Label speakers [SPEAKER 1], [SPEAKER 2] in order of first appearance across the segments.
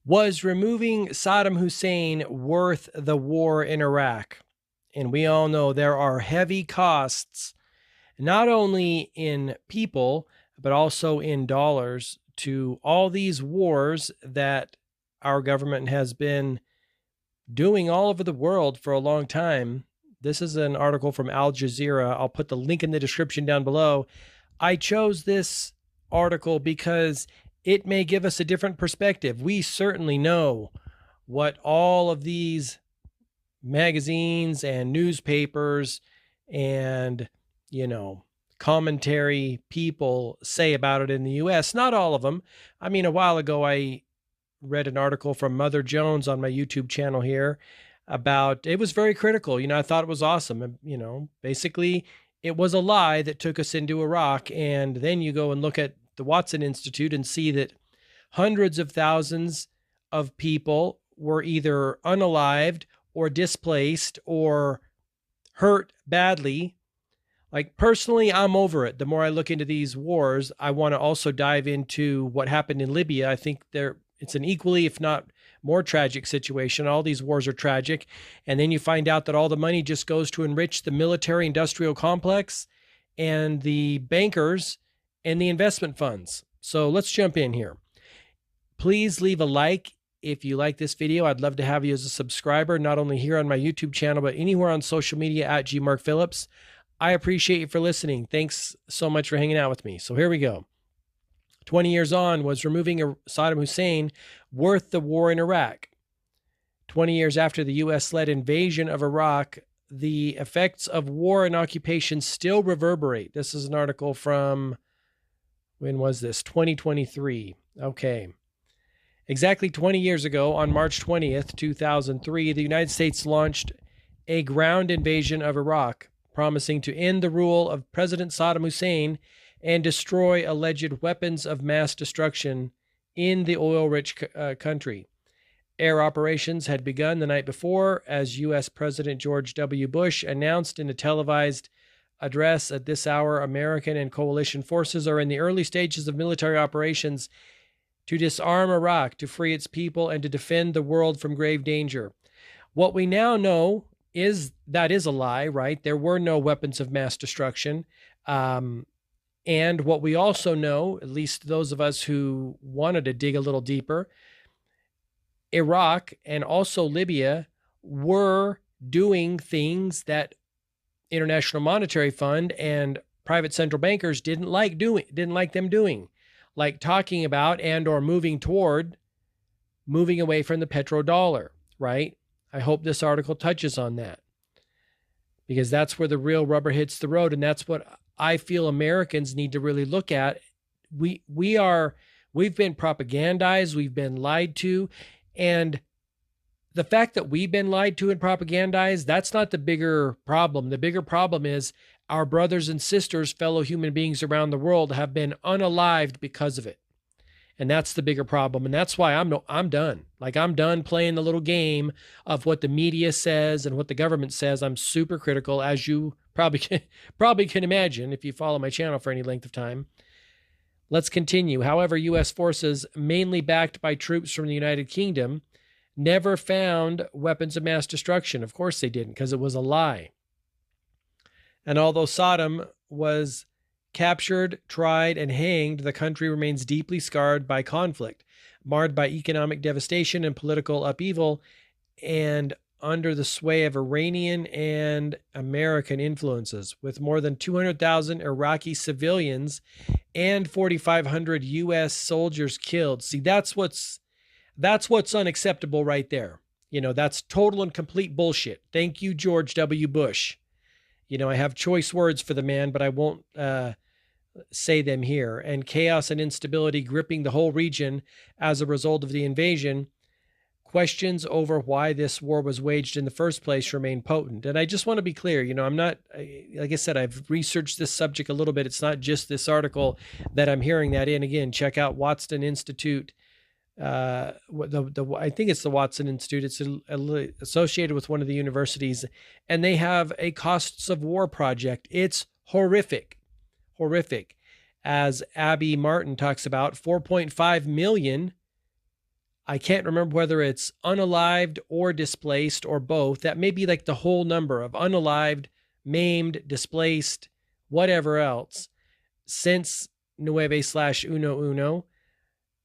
[SPEAKER 1] Was removing Saddam Hussein worth the war in Iraq? And we all know there are heavy costs, not only in people, but also in dollars, to all these wars that our government has been doing all over the world for a long time. This is an article from Al Jazeera. I'll put the link in the description down below. I chose this article because it may give us a different perspective. We certainly know what all of these magazines and newspapers and, commentary people say about it in the US. Not all of them. I mean, a while ago, I read an article from Mother Jones on my YouTube channel here about, it was very critical. I thought it was awesome. Basically it was a lie that took us into Iraq. And then you go and look at the Watson Institute and see that hundreds of thousands of people were either unalived or displaced or hurt badly. Like, personally, I'm over it. The more I look into these wars, I want to also dive into what happened in Libya. I think it's an equally, if not more, tragic situation. All these wars are tragic. And then you find out that all the money just goes to enrich the military industrial complex and the bankers and the investment funds. So let's jump in here. Please leave a like if you like this video. I'd love to have you as a subscriber, not only here on my YouTube channel, but anywhere on social media at @GMarkPhillips. I appreciate you for listening. Thanks so much for hanging out with me. So here we go. 20 years on, was removing Saddam Hussein worth the war in Iraq? 20 years after the U.S.-led invasion of Iraq, the effects of war and occupation still reverberate. This is an article from, when was this? 2023. Okay. Exactly 20 years ago, on March 20th, 2003, the United States launched a ground invasion of Iraq, promising to end the rule of President Saddam Hussein and destroy alleged weapons of mass destruction in the oil-rich country. Air operations had begun the night before, as U.S. President George W. Bush announced in a televised address. At this hour, American and coalition forces are in the early stages of military operations to disarm Iraq, to free its people, and to defend the world from grave danger. What we now know is that is a lie, right? There were no weapons of mass destruction. And what we also know, at least those of us who wanted to dig a little deeper, Iraq and also Libya were doing things that International Monetary Fund and private central bankers didn't like them doing, like talking about and or moving away from the petrodollar, right? I hope this article touches on that, because that's where the real rubber hits the road. And that's what I feel Americans need to really look at. We've been propagandized. We've been lied to. And the fact that we've been lied to and propagandized, that's not the bigger problem. The bigger problem is our brothers and sisters, fellow human beings around the world, have been unalived because of it. And that's the bigger problem. And that's why I'm done. Like, I'm done playing the little game of what the media says and what the government says. I'm super critical, as you probably can imagine if you follow my channel for any length of time. Let's continue. However, U.S. forces, mainly backed by troops from the United Kingdom, never found weapons of mass destruction. Of course they didn't, because it was a lie. And although Saddam was captured, tried, and hanged, the country remains deeply scarred by conflict, marred by economic devastation and political upheaval, and under the sway of Iranian and American influences, with more than 200,000 Iraqi civilians and 4,500 U.S. soldiers killed. See, that's what's unacceptable right there. That's total and complete bullshit. Thank you, George W. Bush. I have choice words for the man, but I won't say them here. And chaos and instability gripping the whole region as a result of the invasion. Questions over why this war was waged in the first place remain potent. And I just want to be clear, I'm not, like I said, I've researched this subject a little bit. It's not just this article that I'm hearing that in. Again, check out Watson Institute. I think it's the Watson Institute. It's associated with one of the universities, and they have a costs of war project. It's horrific. As Abby Martin talks about, 4.5 million I can't remember whether it's unalived or displaced or both. That may be like the whole number of unalived, maimed, displaced, whatever else since Nueve/Uno.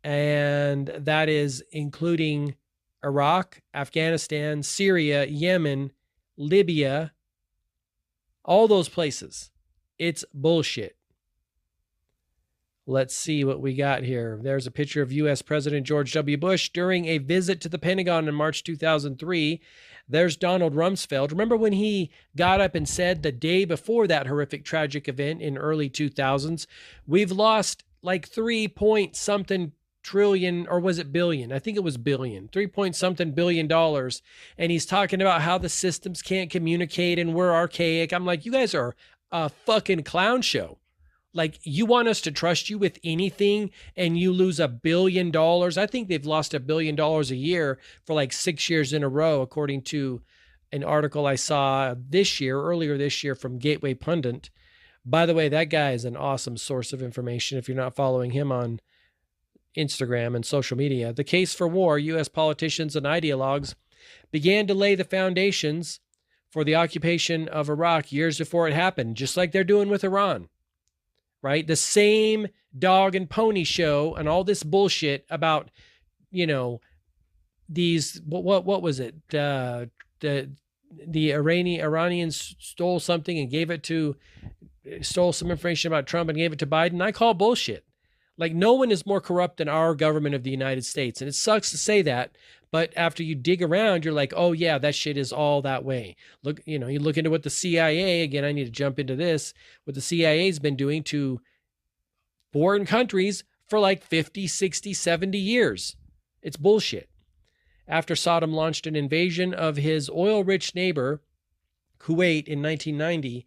[SPEAKER 1] And that is including Iraq, Afghanistan, Syria, Yemen, Libya, all those places. It's bullshit. Let's see what we got here. There's a picture of U.S. President George W. Bush during a visit to the Pentagon in March 2003. There's Donald Rumsfeld. Remember when he got up and said the day before that horrific tragic event in early 2000s, we've lost like 3 point something trillion, or was it billion? I think it was billion, 3 point something billion dollars. And he's talking about how the systems can't communicate and we're archaic. I'm like, you guys are a fucking clown show. Like, you want us to trust you with anything and you lose $1 billion? I think they've lost $1 billion a year for like 6 years in a row, according to an article I saw earlier this year from Gateway Pundit. By the way, that guy is an awesome source of information if you're not following him on Instagram and social media. The case for war, U.S. politicians and ideologues began to lay the foundations for the occupation of Iraq years before it happened, just like they're doing with Iran. Right? The same dog and pony show and all this bullshit about, these, what was it? The Iranians stole something and stole some information about Trump and gave it to Biden. I call bullshit. Like, no one is more corrupt than our government of the United States. And it sucks to say that, but after you dig around, you're like, oh yeah, that shit is all that way. Look, you look into what the CIA, again, I need to jump into this, what the CIA's been doing to foreign countries for like 50, 60, 70 years. It's bullshit. After Saddam launched an invasion of his oil-rich neighbor, Kuwait, in 1990,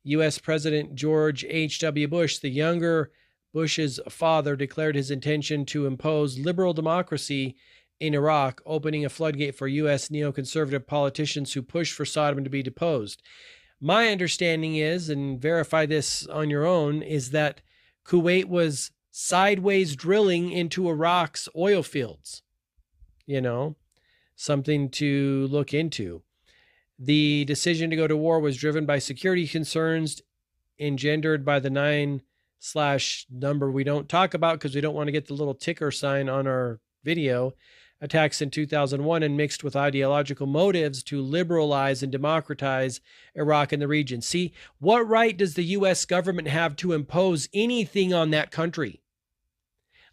[SPEAKER 1] U.S. President George H.W. Bush, the younger Bush's father, declared his intention to impose liberal democracy in Iraq, opening a floodgate for U.S. neoconservative politicians who pushed for Saddam to be deposed. My understanding is, and verify this on your own, is that Kuwait was sideways drilling into Iraq's oil fields. Something to look into. The decision to go to war was driven by security concerns engendered by the 9/number we don't talk about because we don't want to get the little ticker sign on our video, attacks in 2001, and mixed with ideological motives to liberalize and democratize Iraq and the region. See, what right does the U.S. government have to impose anything on that country?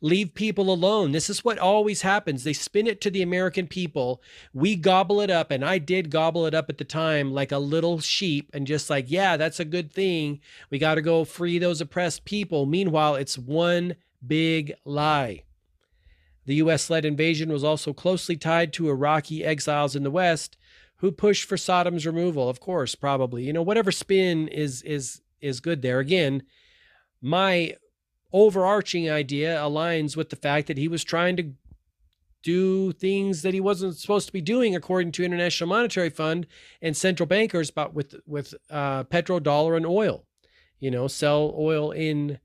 [SPEAKER 1] Leave people alone. This is what always happens. They spin it to the American people. We gobble it up, and I did gobble it up at the time like a little sheep and just like, yeah, that's a good thing. We got to go free those oppressed people. Meanwhile, it's one big lie. The U.S.-led invasion was also closely tied to Iraqi exiles in the West who pushed for Saddam's removal. Of course, probably. Whatever spin is good there. Again, my overarching idea aligns with the fact that he was trying to do things that he wasn't supposed to be doing, according to International Monetary Fund and central bankers, but with petrodollar and oil. Sell oil in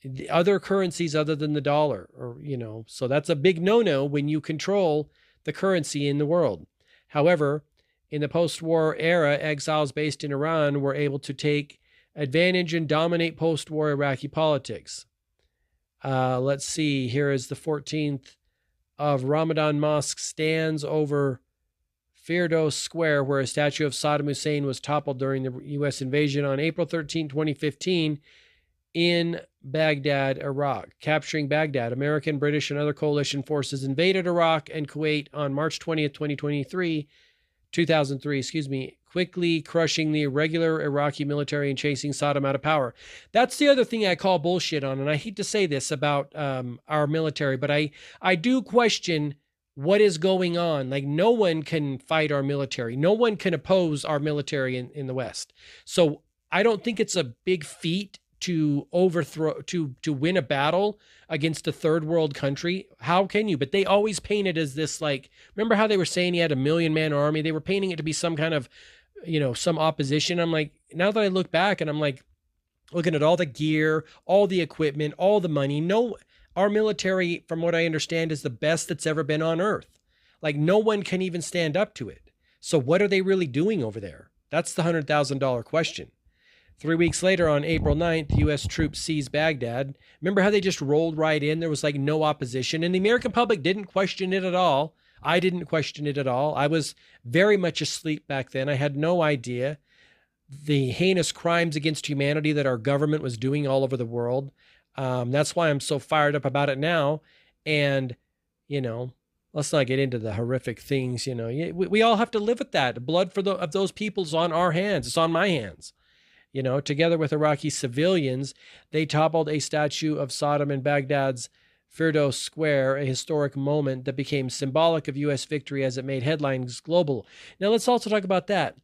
[SPEAKER 1] the other currencies other than the dollar, so that's a big no-no when you control the currency in the world. However, in the post-war era, exiles based in Iran were able to take advantage and dominate post-war Iraqi politics. Let's see, here is the 14th of Ramadan Mosque stands over Firdos Square, where a statue of Saddam Hussein was toppled during the U.S. invasion on April 13, 2015, in Baghdad, Iraq. Capturing Baghdad, American, British, and other coalition forces invaded Iraq and Kuwait on March 20th, 2003, quickly crushing the irregular Iraqi military and chasing Saddam out of power. That's the other thing I call bullshit on, and I hate to say this about our military, but I do question what is going on. Like, no one can fight our military. No one can oppose our military in the West. So I don't think it's a big feat to overthrow, to win a battle against a third world country. How can you? But they always paint it as this, like, remember how they were saying he had 1 million man army? They were painting it to be some kind of, some opposition. I'm like, now that I look back and I'm like, looking at all the gear, all the equipment, all the money, no, Our military, from what I understand, is the best that's ever been on Earth. Like, no one can even stand up to it. So what are they really doing over there? That's the $100,000 question. 3 weeks later, on April 9th, U.S. troops seized Baghdad. Remember how they just rolled right in? There was like no opposition, and the American public didn't question it at all. I didn't question it at all. I was very much asleep back then. I had no idea the heinous crimes against humanity that our government was doing all over the world. That's why I'm so fired up about it now. And, you know, let's not get into the horrific things. You know, we all have to live with that. The blood of those people is on our hands. It's on my hands. You know, together with Iraqi civilians, they toppled a statue of Saddam in Baghdad's Firdos Square, a historic moment that became symbolic of U.S. victory as it made headlines global. Now, let's also talk about that.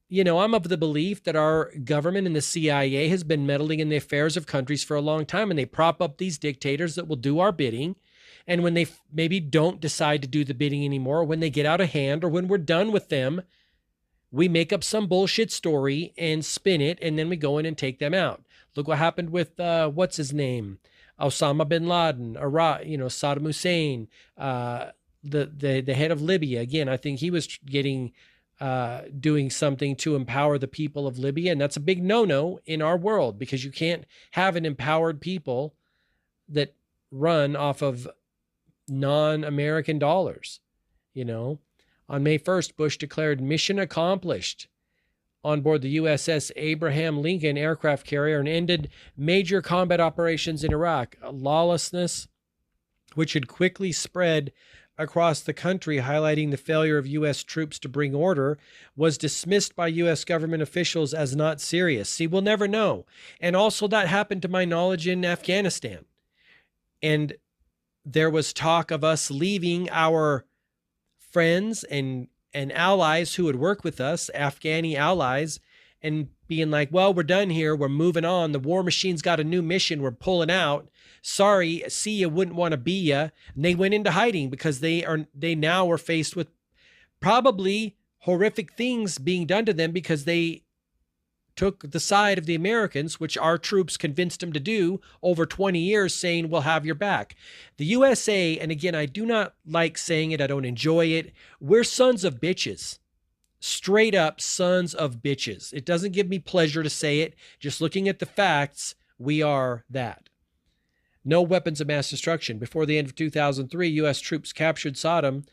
[SPEAKER 1] You know, I'm of the belief that our government and the CIA has been meddling in the affairs of countries for a long time, and they prop up these dictators that will do our bidding. And when they maybe don't decide to do the bidding anymore, when they get out of hand, or when we're done with them, we make up some bullshit story and spin it, and then we go in and take them out. Look what happened with, what's his name? Osama bin Laden, Iraq, you know, Saddam Hussein, the head of Libya. Again, I think he was doing something to empower the people of Libya, and that's a big no-no in our world, because you can't have an empowered people that run off of non-American dollars, you know. On May 1st, Bush declared mission accomplished on board the USS Abraham Lincoln aircraft carrier and ended major combat operations in Iraq. Lawlessness, which had quickly spread across the country, highlighting the failure of U.S. troops to bring order, was dismissed by U.S. government officials as not serious. See, we'll never know. And also that happened to my knowledge in Afghanistan. And there was talk of us leaving our friends and allies who would work with us, Afghani allies, and being like, well, we're done here. We're moving on. The war machine's got a new mission. We're pulling out. Sorry, see ya, wouldn't want to be ya. And they went into hiding because they now are faced with probably horrific things being done to them because they took the side of the Americans, which our troops convinced them to do over 20 years, saying, we'll have your back. The USA, and again, I do not like saying it, I don't enjoy it, we're sons of bitches. Straight up sons of bitches. It doesn't give me pleasure to say it. Just looking at the facts, we are that. No weapons of mass destruction. Before the end of 2003, U.S. troops captured Saddam,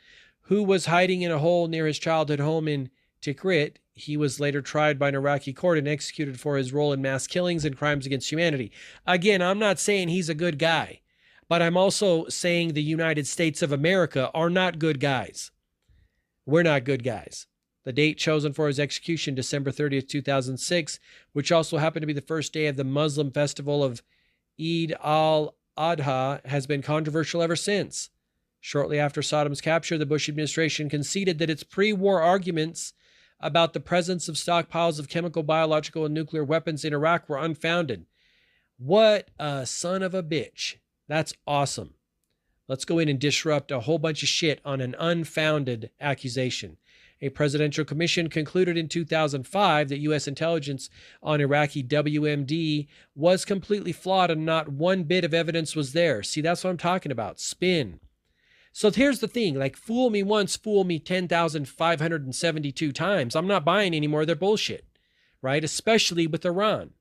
[SPEAKER 1] who was hiding in a hole near his childhood home in Tikrit. He was later tried by an Iraqi court and executed for his role in mass killings and crimes against humanity. Again, I'm not saying he's a good guy, but I'm also saying the United States of America are not good guys. We're not good guys. The date chosen for his execution, December 30th, 2006, which also happened to be the first day of the Muslim festival of Eid al-Adha, has been controversial ever since. Shortly after Saddam's capture, the Bush administration conceded that its pre-war arguments about the presence of stockpiles of chemical, biological, and nuclear weapons in Iraq were unfounded. What a son of a bitch. That's awesome. Let's go in and disrupt a whole bunch of shit on an unfounded accusation. A presidential commission concluded in 2005 that U.S. intelligence on Iraqi WMD was completely flawed and not one bit of evidence was there. See, that's what I'm talking about. Spin. So here's the thing, like, fool me once, fool me 10,572 times. I'm not buying any more of their bullshit, right? Especially with Iran.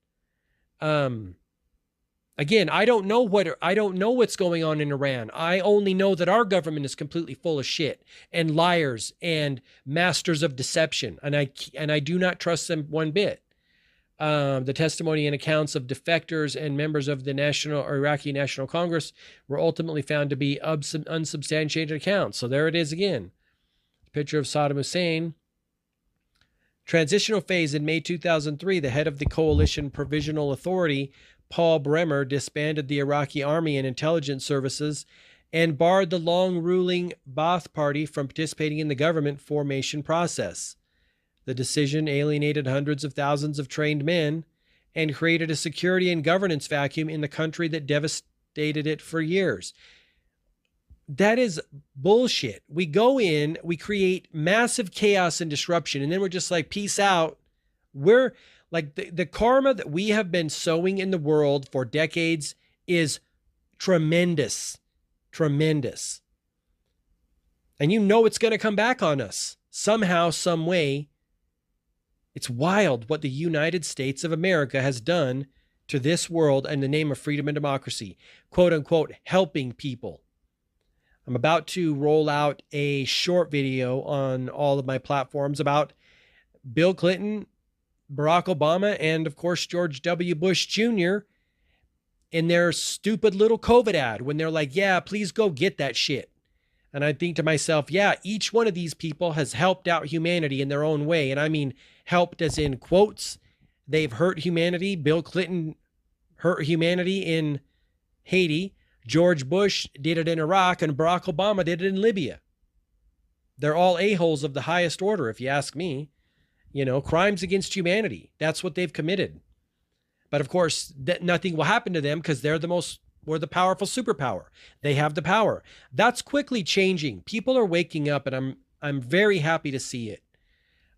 [SPEAKER 1] Again, I don't know what's going on in Iran. I only know that our government is completely full of shit and liars and masters of deception, and I do not trust them one bit. The testimony and accounts of defectors and members of the Iraqi National Congress were ultimately found to be unsubstantiated accounts. So there it is again. Picture of Saddam Hussein. Transitional phase in May 2003, the head of the Coalition Provisional Authority, Paul Bremer, disbanded the Iraqi army and intelligence services and barred the long-ruling Ba'ath Party from participating in the government formation process. The decision alienated hundreds of thousands of trained men and created a security and governance vacuum in the country that devastated it for years. That is bullshit. We go in, we create massive chaos and disruption, and then we're just like, peace out. We're like, the karma that we have been sowing in the world for decades is tremendous, tremendous. And you know it's going to come back on us somehow, some way. It's wild what the United States of America has done to this world in the name of freedom and democracy, quote unquote, helping people. I'm about to roll out a short video on all of my platforms about Bill Clinton, Barack Obama, and of course, George W. Bush Jr. in their stupid little COVID ad when they're like, yeah, please go get that shit. And I think to myself, yeah, each one of these people has helped out humanity in their own way. And I mean, helped as in quotes. They've hurt humanity. Bill Clinton hurt humanity in Haiti. George Bush did it in Iraq, and Barack Obama did it in Libya. They're all a-holes of the highest order, if you ask me. You know, crimes against humanity. That's what they've committed. But of course, nothing will happen to them because we're the powerful superpower. They have the power. That's quickly changing. People are waking up, and I'm very happy to see it.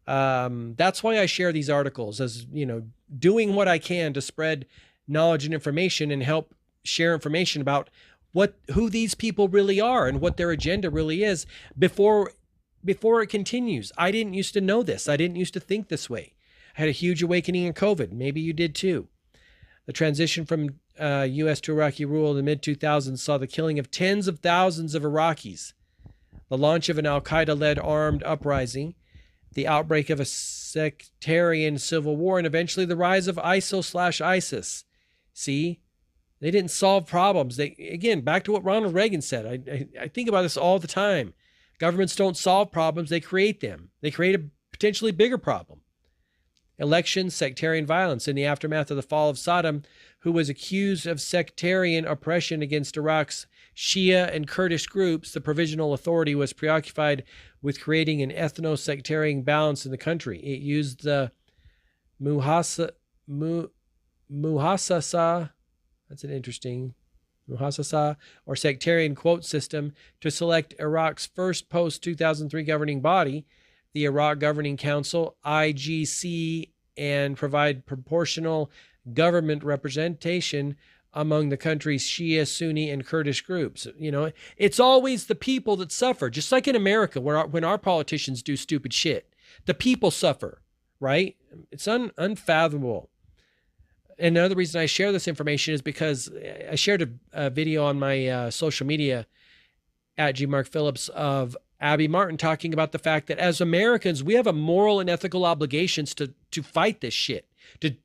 [SPEAKER 1] That's why I share these articles, as you know, doing what I can to spread knowledge and information and help share information about who these people really are and what their agenda really is before it continues. I didn't used to know this. I didn't used to think this way. I had a huge awakening in COVID. Maybe you did too. The transition from U.S. to Iraqi rule in the mid-2000s saw the killing of tens of thousands of Iraqis, the launch of an al-Qaeda-led armed uprising, the outbreak of a sectarian civil war, and eventually the rise of ISIL/ISIS. See? They didn't solve problems. Again, back to what Ronald Reagan said. I think about this all the time. Governments don't solve problems, they create them. They create a potentially bigger problem. Elections, sectarian violence. In the aftermath of the fall of Saddam, who was accused of sectarian oppression against Iraq's Shia and Kurdish groups, the Provisional Authority was preoccupied with creating an ethno-sectarian balance in the country. It used the Muhassasa, that's an interesting, Muhassasa, or sectarian quote system to select Iraq's first post-2003 governing body, the Iraq Governing Council, IGC, and provide proportional government representation among the country's Shia, Sunni, and Kurdish groups. You know, it's always the people that suffer, just like in America, when our politicians do stupid shit. The people suffer, right? It's unfathomable. And another reason I share this information is because I shared a video on my social media at GMarkPhillips of Abby Martin talking about the fact that as Americans, we have a moral and ethical obligations to fight this shit,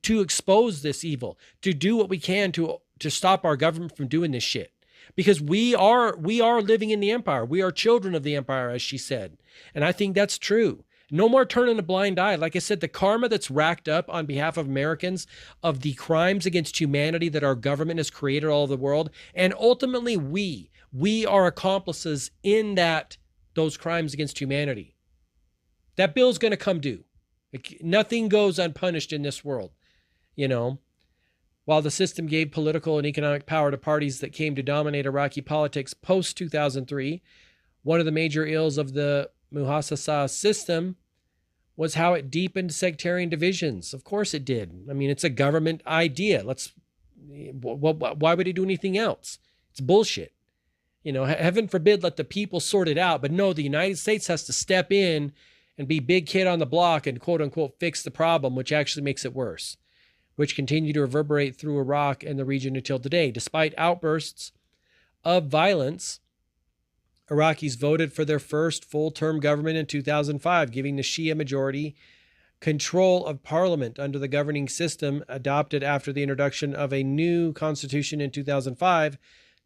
[SPEAKER 1] to expose this evil, to do what we can to stop our government from doing this shit. Because we are living in the empire. We are children of the empire, as she said. And I think that's true. No more turning a blind eye. Like I said, the karma that's racked up on behalf of Americans of the crimes against humanity that our government has created all over the world. And ultimately, we are accomplices in those crimes against humanity. That bill's going to come due. Nothing goes unpunished in this world, you know. While the system gave political and economic power to parties that came to dominate Iraqi politics post-2003, one of the major ills of the Muhassasa system was how it deepened sectarian divisions. Of course it did. I mean, it's a government idea. Why would he do anything else? It's bullshit. You know, heaven forbid let the people sort it out. But no, the United States has to step in and be big kid on the block and quote unquote fix the problem, which actually makes it worse, which continue to reverberate through Iraq and the region until today. Despite outbursts of violence, Iraqis voted for their first full-term government in 2005, giving the Shia majority control of parliament under the governing system adopted after the introduction of a new constitution in 2005.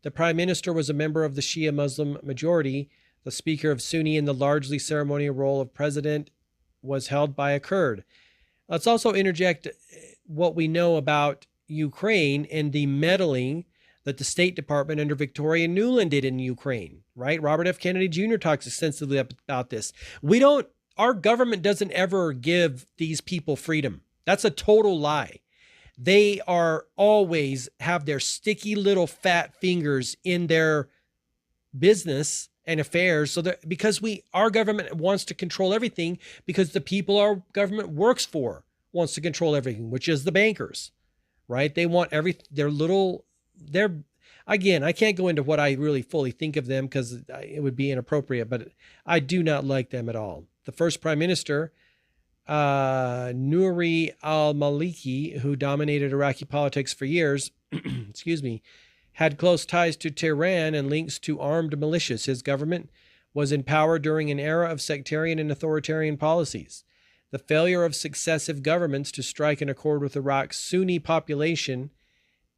[SPEAKER 1] The prime minister was a member of the Shia Muslim majority. The speaker of Sunni in the largely ceremonial role of president was held by a Kurd. Let's also interject what we know about Ukraine and the meddling that the State Department under Victoria Nuland did in Ukraine, right? Robert F. Kennedy Jr. talks extensively about this. Our government doesn't ever give these people freedom. That's a total lie. They are always have their sticky little fat fingers in their business and affairs. So that because our government wants to control everything, because the people our government works for wants to control everything, which is the bankers, right? They want Again, I can't go into what I really fully think of them because it would be inappropriate, but I do not like them at all. The first prime minister, Nouri al-Maliki, who dominated Iraqi politics for years, excuse me, had close ties to Tehran and links to armed militias. His government was in power during an era of sectarian and authoritarian policies. The failure of successive governments to strike an accord with Iraq's Sunni population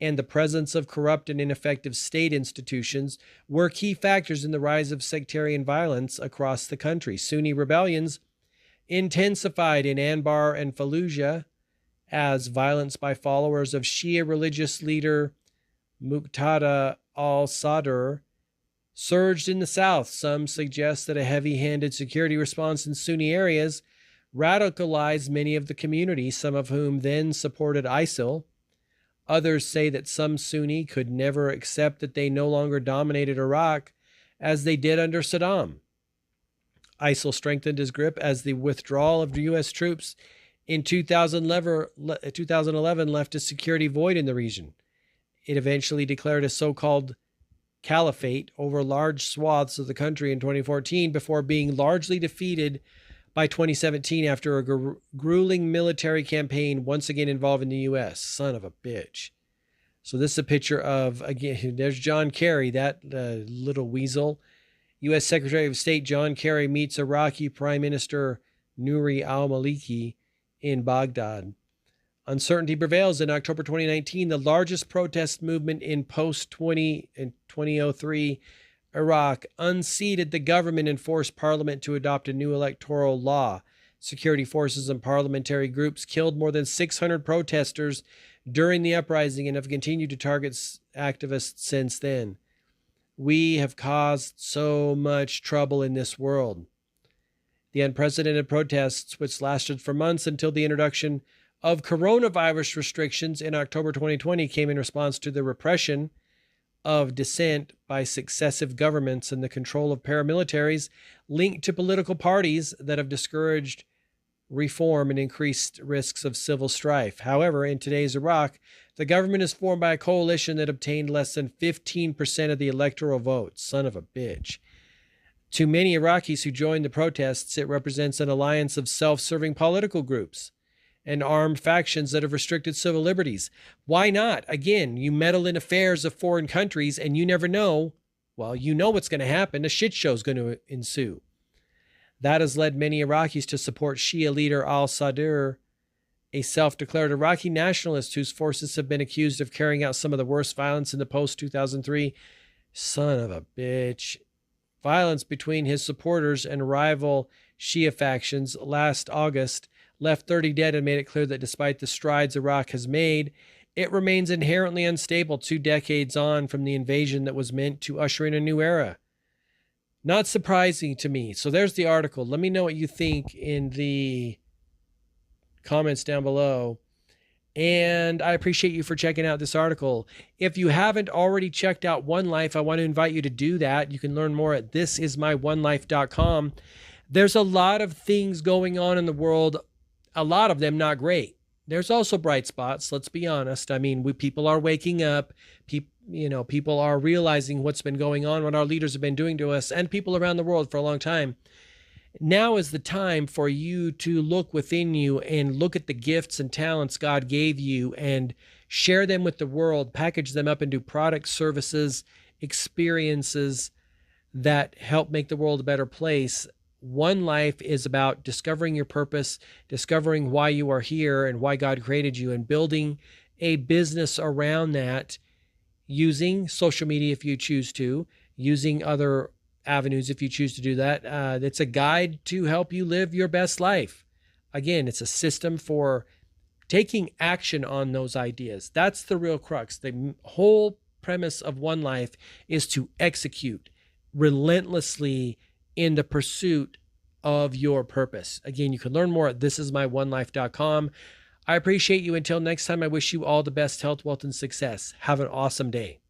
[SPEAKER 1] and the presence of corrupt and ineffective state institutions were key factors in the rise of sectarian violence across the country. Sunni rebellions intensified in Anbar and Fallujah as violence by followers of Shia religious leader Muqtada al-Sadr surged in the south. Some suggest that a heavy-handed security response in Sunni areas radicalized many of the community, some of whom then supported ISIL. Others say that some Sunni could never accept that they no longer dominated Iraq as they did under Saddam. ISIL strengthened his grip as the withdrawal of U.S. troops in 2011 left a security void in the region. It eventually declared a so-called caliphate over large swaths of the country in 2014 before being largely defeated by 2017 after a grueling military campaign once again involving the U.S. Son of a bitch. So this is a picture of, again, there's John Kerry, that little weasel. U.S. Secretary of State John Kerry meets Iraqi Prime Minister Nouri al-Maliki in Baghdad. Uncertainty prevails. In October 2019, the largest protest movement in post-2003 Iraq unseated the government and forced parliament to adopt a new electoral law. Security forces and parliamentary groups killed more than 600 protesters during the uprising and have continued to target activists since then. We have caused so much trouble in this world. The unprecedented protests, which lasted for months until the introduction of coronavirus restrictions in October 2020, came in response to the repression of dissent by successive governments and the control of paramilitaries linked to political parties that have discouraged reform and increased risks of civil strife. However, in today's Iraq, the government is formed by a coalition that obtained less than 15% of the electoral votes. Son of a bitch. To many Iraqis who joined the protests, it represents an alliance of self-serving political groups and armed factions that have restricted civil liberties. Why not? Again, you meddle in affairs of foreign countries and you never know, well, you know what's going to happen. A shit show is going to ensue. That has led many Iraqis to support Shia leader al-Sadr, a self-declared Iraqi nationalist whose forces have been accused of carrying out some of the worst violence in the post-2003. Son of a bitch. Violence between his supporters and rival Shia factions last August left 30 dead and made it clear that despite the strides Iraq has made, it remains inherently unstable 2 decades on from the invasion that was meant to usher in a new era. Not surprising to me. So there's the article. Let me know what you think in the comments down below. And I appreciate you for checking out this article. If you haven't already checked out One Life, I want to invite you to do that. You can learn more at thisismyonelife.com. There's a lot of things going on in the world, a lot of them not great. There's also bright spots, let's be honest. I mean, people are waking up. People are realizing what's been going on, what our leaders have been doing to us, and people around the world for a long time. Now is the time for you to look within you and look at the gifts and talents God gave you and share them with the world, package them up into products, services, experiences that help make the world a better place. One Life is about discovering your purpose, discovering why you are here and why God created you, and building a business around that using social media if you choose to, using other avenues if you choose to do that. It's a guide to help you live your best life. Again, it's a system for taking action on those ideas. That's the real crux. The whole premise of One Life is to execute relentlessly in the pursuit of your purpose. Again, you can learn more at thisismyonelife.com. I appreciate you. Until next time, I wish you all the best health, wealth, and success. Have an awesome day.